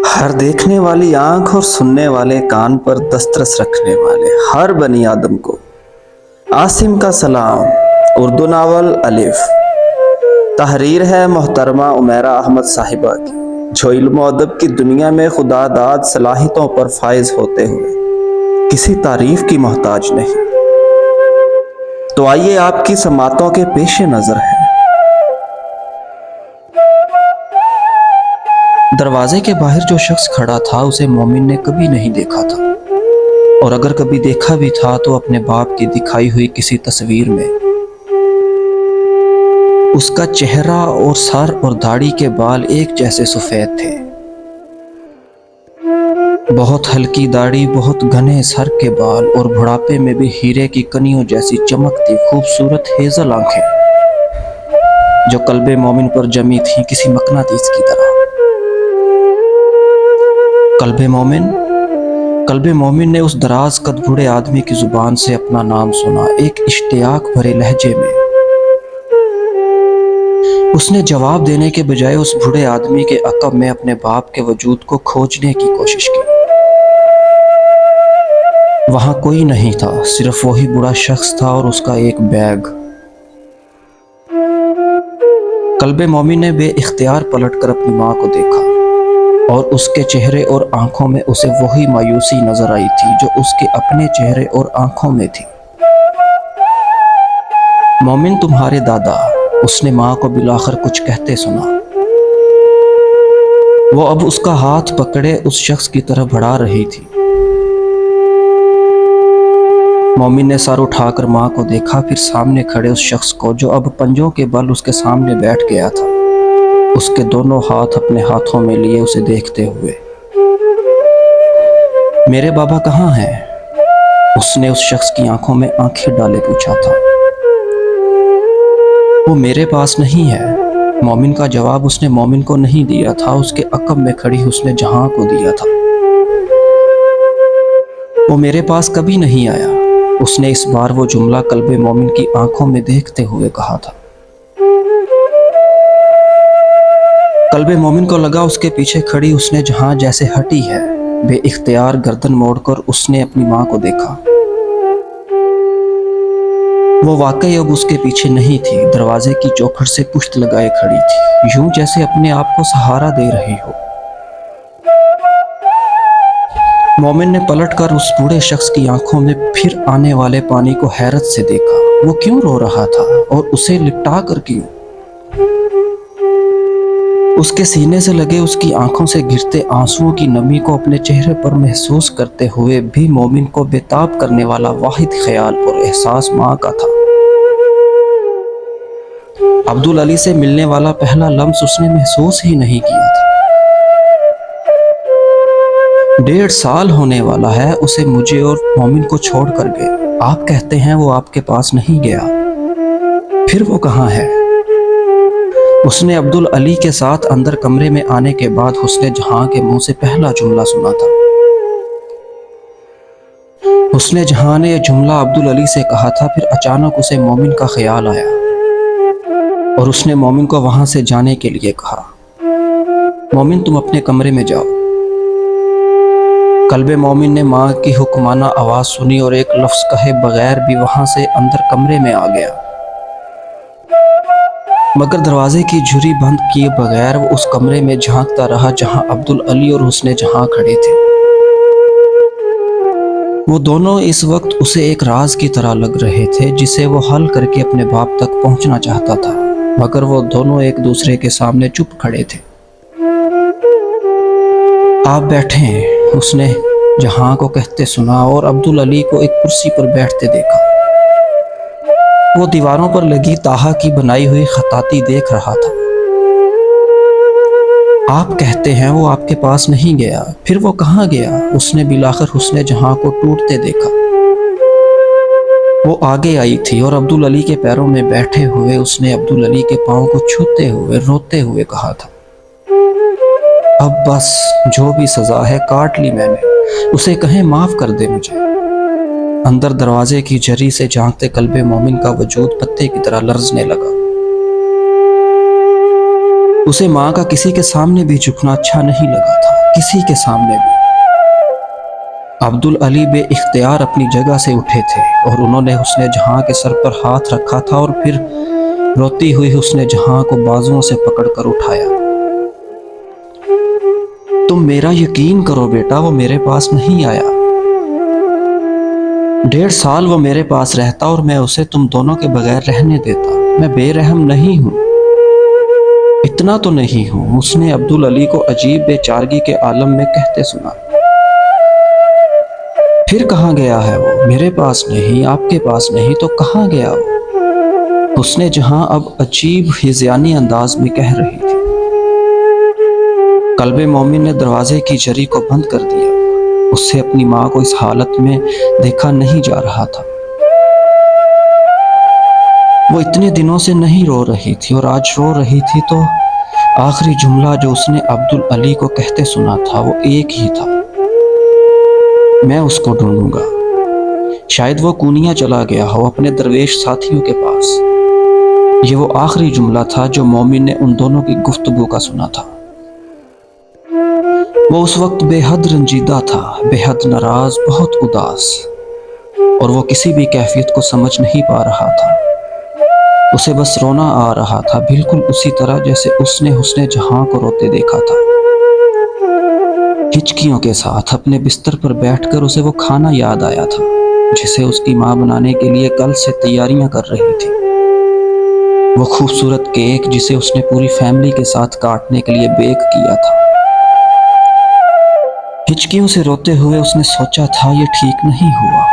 ہر دیکھنے والی آنکھ اور سننے والے کان پر دسترس رکھنے والے ہر بنی آدم کو عاصم کا سلام۔ اردو ناول الف، تحریر ہے محترمہ عمیرہ احمد صاحبہ کی، جو علم و ادب کی دنیا میں خدا داد صلاحیتوں پر فائز ہوتے ہوئے کسی تعریف کی محتاج نہیں۔ تو آئیے آپ کی سماعتوں کے پیش نظر ہے۔ دروازے کے باہر جو شخص کھڑا تھا اسے مومن نے کبھی نہیں دیکھا تھا، اور اگر کبھی دیکھا بھی تھا تو اپنے باپ کی دکھائی ہوئی کسی تصویر میں۔ اس کا چہرہ اور سر اور داڑھی کے بال ایک جیسے سفید تھے، بہت ہلکی داڑھی، بہت گھنے سر کے بال، اور بڑھاپے میں بھی ہیرے کی کنیوں جیسی چمکتی خوبصورت ہیزل آنکھیں جو قلب مومن پر جمی تھیں کسی مقناطیس کی طرح۔ قلب مومن نے اس دراز قد بوڑھے آدمی کی زبان سے اپنا نام سنا، ایک اشتیاق بھرے لہجے میں۔ اس نے جواب دینے کے بجائے اس بوڑھے آدمی کے عقب میں اپنے باپ کے وجود کو کھوجنے کی کوشش کی۔ وہاں کوئی نہیں تھا، صرف وہی بوڑھا شخص تھا اور اس کا ایک بیگ۔ قلب مومن نے بے اختیار پلٹ کر اپنی ماں کو دیکھا، اور اس کے چہرے اور آنکھوں میں اسے وہی مایوسی نظر آئی تھی جو اس کے اپنے چہرے اور آنکھوں میں تھی۔ مومن تمہارے دادا، اس نے ماں کو بالآخر کچھ کہتے سنا۔ وہ اب اس کا ہاتھ پکڑے اس شخص کی طرف بڑھا رہی تھی۔ مومن نے سر اٹھا کر ماں کو دیکھا، پھر سامنے کھڑے اس شخص کو جو اب پنجوں کے بل اس کے سامنے بیٹھ گیا تھا، اس کے دونوں ہاتھ اپنے ہاتھوں میں لیے اسے دیکھتے ہوئے۔ میرے بابا کہاں ہیں؟ اس نے اس شخص کی آنکھوں میں آنکھیں ڈالے پوچھا تھا۔ وہ میرے پاس نہیں ہے۔ مومن کا جواب اس نے مومن کو نہیں دیا تھا، اس کے عقب میں کھڑی حسن جہاں کو دیا تھا۔ وہ میرے پاس کبھی نہیں آیا، اس نے اس بار وہ جملہ قلب مومن کی آنکھوں میں دیکھتے ہوئے کہا تھا۔ قلب مومن کو لگا اس کے پیچھے کھڑی حسن جہاں جیسے ہٹی ہے۔ بے اختیار گردن موڑ کر اس نے اپنی ماں کو دیکھا۔ وہ واقعی اب اس کے پیچھے نہیں تھی، دروازے کی چوکھٹ سے پشت لگائے کھڑی تھی، یوں جیسے اپنے آپ کو سہارا دے رہی ہو۔ مومن نے پلٹ کر اس بوڑھے شخص کی آنکھوں میں پھر آنے والے پانی کو حیرت سے دیکھا۔ وہ کیوں رو رہا تھا اور اسے لپٹا کر کیوں؟ اس کے سینے سے لگے اس کی آنکھوں سے گرتے آنسوؤں کی نمی کو اپنے چہرے پر محسوس کرتے ہوئے بھی مومن کو بےتاب کرنے والا واحد خیال پر احساس ماں کا تھا۔ عبدالعلی سے ملنے والا پہلا لمس اس نے محسوس ہی نہیں کیا تھا۔ 1.5 سال ہونے والا ہے اسے مجھے اور مومن کو چھوڑ کر گئے۔ آپ کہتے ہیں وہ آپ کے پاس نہیں گیا، پھر وہ کہاں ہے؟ اس نے عبدالعلی کے ساتھ اندر کمرے میں آنے کے بعد حسن جہاں کے منہ سے پہلا جملہ سنا تھا۔ حسن جہاں نے یہ جملہ عبدالعلی سے کہا تھا، پھر اچانک اسے مومن کا خیال آیا اور اس نے مومن کو وہاں سے جانے کے لیے کہا۔ مومن تم اپنے کمرے میں جاؤ۔ قلب مومن نے ماں کی حکمانہ آواز سنی اور ایک لفظ کہے بغیر بھی وہاں سے اندر کمرے میں آ گیا، مگر دروازے کی جھری بند کیے بغیر وہ اس کمرے میں جھانکتا رہا جہاں عبدالعلی اور حسن جہاں کھڑے تھے۔ وہ دونوں اس وقت اسے ایک راز کی طرح لگ رہے تھے جسے وہ حل کر کے اپنے باپ تک پہنچنا چاہتا تھا، مگر وہ دونوں ایک دوسرے کے سامنے چپ کھڑے تھے۔ آپ بیٹھیں، اس نے جہاں کو کہتے سنا اور عبدالعلی کو ایک کرسی پر بیٹھتے دیکھا۔ وہ دیواروں پر لگی تاہا کی بنائی ہوئی خطاطی دیکھ رہا تھا۔ آپ کہتے ہیں وہ آپ کے پاس نہیں گیا، پھر وہ کہاں گیا؟ اس نے بالآخر حسن جہاں کو ٹوٹتے دیکھا۔ وہ آگے آئی تھی اور عبدالعلی کے پیروں میں بیٹھے ہوئے اس نے عبدالعلی کے پاؤں کو چھوتے ہوئے روتے ہوئے کہا تھا، اب بس جو بھی سزا ہے کاٹ لی میں نے، اسے کہیں معاف کر دے مجھے۔ اندر دروازے کی جھری سے جھانکتے قلب مومن کا وجود پتے کی طرح لرزنے لگا۔ اسے ماں کا کسی کے سامنے بھی جھکنا اچھا نہیں لگا تھا۔ کسی کے سامنے بھی۔ عبدالعلی بے اختیار اپنی جگہ سے اٹھے تھے اور انہوں نے حسن جہاں کے سر پر ہاتھ رکھا تھا اور پھر روتی ہوئی حسن جہاں کو بازوؤں سے پکڑ کر اٹھایا۔ تم میرا یقین کرو بیٹا، وہ میرے پاس نہیں آیا۔ 1.5 سال وہ میرے پاس رہتا اور میں اسے تم دونوں کے بغیر رہنے دیتا۔ میں بے رحم نہیں ہوں، اتنا تو نہیں ہوں، اس نے عبدالعلی کو عجیب بے چارگی کے عالم میں کہتے سنا۔ پھر کہاں گیا ہے وہ؟ میرے پاس نہیں، آپ کے پاس نہیں تو کہاں گیا وہ؟ حسن جہاں اب عجیب ہذیانی انداز میں کہہ رہی تھی۔ قلب مومن نے دروازے کی جری کو بند کر دیا۔ اس سے اپنی ماں کو اس حالت میں دیکھا نہیں جا رہا تھا۔ وہ اتنے دنوں سے نہیں رو رہی تھی اور آج رو رہی تھی تو آخری جملہ جو اس نے عبدالعلی کو کہتے سنا تھا وہ ایک ہی تھا، میں اس کو ڈھونڈوں گا۔ شاید وہ کونیا چلا گیا ہو اپنے درویش ساتھیوں کے پاس۔ یہ وہ آخری جملہ تھا جو مومن نے ان دونوں کی گفتگو کا سنا تھا۔ وہ اس وقت بے حد رنجیدہ تھا، بے حد ناراض، بہت اداس، اور وہ کسی بھی کیفیت کو سمجھ نہیں پا رہا تھا۔ اسے بس رونا آ رہا تھا، بالکل اسی طرح جیسے اس نے حسن جہاں کو روتے دیکھا تھا۔ ہچکیوں کے ساتھ اپنے بستر پر بیٹھ کر اسے وہ کھانا یاد آیا تھا جسے اس کی ماں بنانے کے لیے کل سے تیاریاں کر رہی تھی۔ وہ خوبصورت کیک جسے اس نے پوری فیملی کے ساتھ کاٹنے کے لیے بیک کیا تھا۔ ہچکیوں سے روتے ہوئے اس نے سوچا تھا یہ ٹھیک نہیں ہوا۔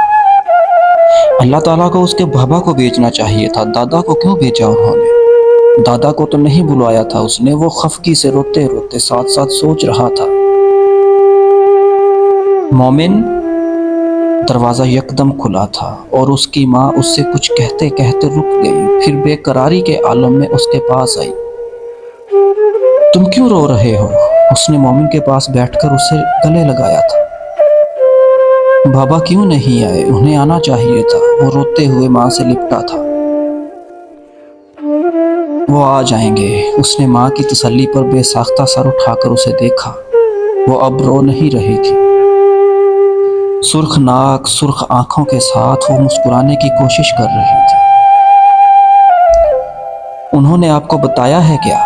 اللہ تعالیٰ کو اس کے بابا کو بھیجنا چاہیے تھا، دادا کو کیوں بھیجا انہوں نے؟ دادا کو تو نہیں بلوایا تھا اس نے۔ وہ خفگی سے روتے روتے ساتھ ساتھ سوچ رہا تھا۔ مومن، دروازہ یکدم کھلا تھا اور اس کی ماں اس سے کچھ کہتے کہتے رک گئی، پھر بے قراری کے عالم میں اس کے پاس آئی۔ تم کیوں رو رہے ہو؟ اس نے مومن کے پاس بیٹھ کر اسے گلے لگایا تھا۔ بابا کیوں نہیں آئے؟ انہیں آنا چاہیے تھا، وہ روتے ہوئے ماں سے لپٹا تھا۔ وہ آ جائیں گے، اس نے ماں کی تسلی پر بے ساختہ سر اٹھا کر اسے دیکھا۔ وہ اب رو نہیں رہی تھی۔ سرخ ناک، سرخ آنکھوں کے ساتھ وہ مسکرانے کی کوشش کر رہی تھی۔ انہوں نے آپ کو بتایا ہے کیا؟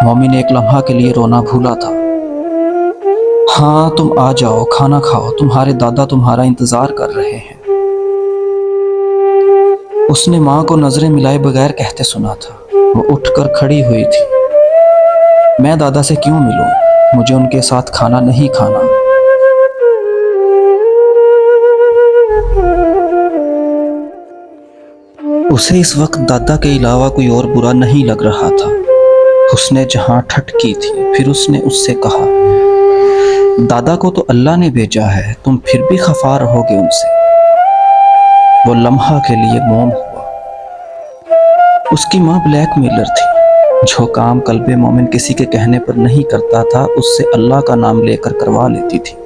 مومن ایک لمحہ کے لیے رونا بھولا تھا۔ ہاں، تم آ جاؤ، کھانا کھاؤ، تمہارے دادا تمہارا انتظار کر رہے ہیں۔ اس نے ماں کو نظریں ملائے بغیر کہتے سنا تھا۔ وہ اٹھ کر کھڑی ہوئی تھی۔ میں دادا سے کیوں ملوں؟ مجھے ان کے ساتھ کھانا نہیں کھانا۔ اسے اس وقت دادا کے علاوہ کوئی اور برا نہیں لگ رہا تھا۔ حسن جہاں ٹھٹکی تھی، پھر اس نے اس سے کہا، دادا کو تو اللہ نے بھیجا ہے، تم پھر بھی خفا رہو گے ان سے۔ وہ لمحہ کے لیے موم ہوا۔ اس کی ماں بلیک میلر تھی۔ جو کام قلب مومن کسی کے کہنے پر نہیں کرتا تھا، اس سے اللہ کا نام لے کر کروا لیتی تھی۔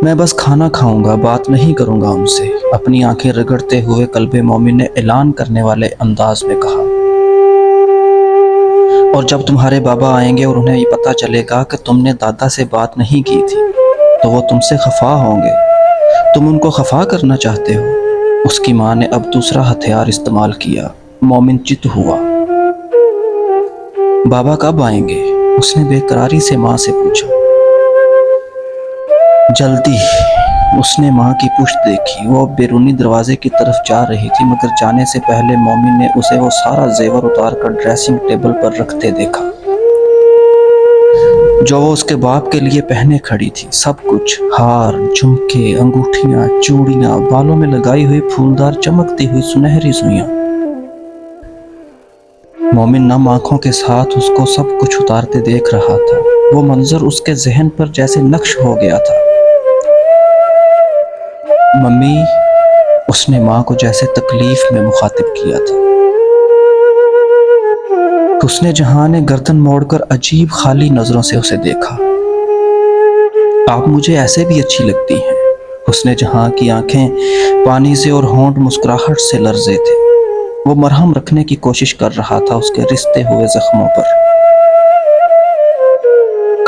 میں بس کھانا کھاؤں گا، بات نہیں کروں گا ان سے، اپنی آنکھیں رگڑتے ہوئے قلب مومن نے اعلان کرنے والے انداز میں کہا۔ اور جب تمہارے بابا آئیں گے اور انہیں یہ پتہ چلے گا کہ تم نے دادا سے بات نہیں کی تھی تو وہ تم سے خفا ہوں گے۔ تم ان کو خفا کرنا چاہتے ہو؟ اس کی ماں نے اب دوسرا ہتھیار استعمال کیا۔ مومن چت ہوا۔ بابا کب آئیں گے؟ اس نے بے قراری سے ماں سے پوچھا۔ جلدی۔ اس نے ماں کی پشت دیکھی، وہ بیرونی دروازے کی طرف جا رہی تھی، مگر جانے سے پہلے مومن نے اسے وہ سارا زیور اتار کر ڈریسنگ ٹیبل پر رکھتے دیکھا جو وہ اس کے باپ کے لیے پہنے کھڑی تھی۔ سب کچھ، ہار، جھمکے، انگوٹھیاں، چوڑیاں، بالوں میں لگائی ہوئی پھولدار چمکتی ہوئی سنہری سوئیاں۔ مومن نم آنکھوں کے ساتھ اس کو سب کچھ اتارتے دیکھ رہا تھا۔ وہ منظر اس کے ذہن پر جیسے نقش ہو گیا تھا۔ ممی، اس نے ماں کو جیسے تکلیف میں مخاطب کیا تھا۔ حسن جہاں نے گردن موڑ کر عجیب خالی نظروں سے اسے دیکھا۔ آپ مجھے ایسے بھی اچھی لگتی ہیں۔ حسن جہاں کی آنکھیں پانی سے اور ہونٹ مسکراہٹ سے لرزے تھے۔ وہ مرہم رکھنے کی کوشش کر رہا تھا اس کے رستے ہوئے زخموں پر۔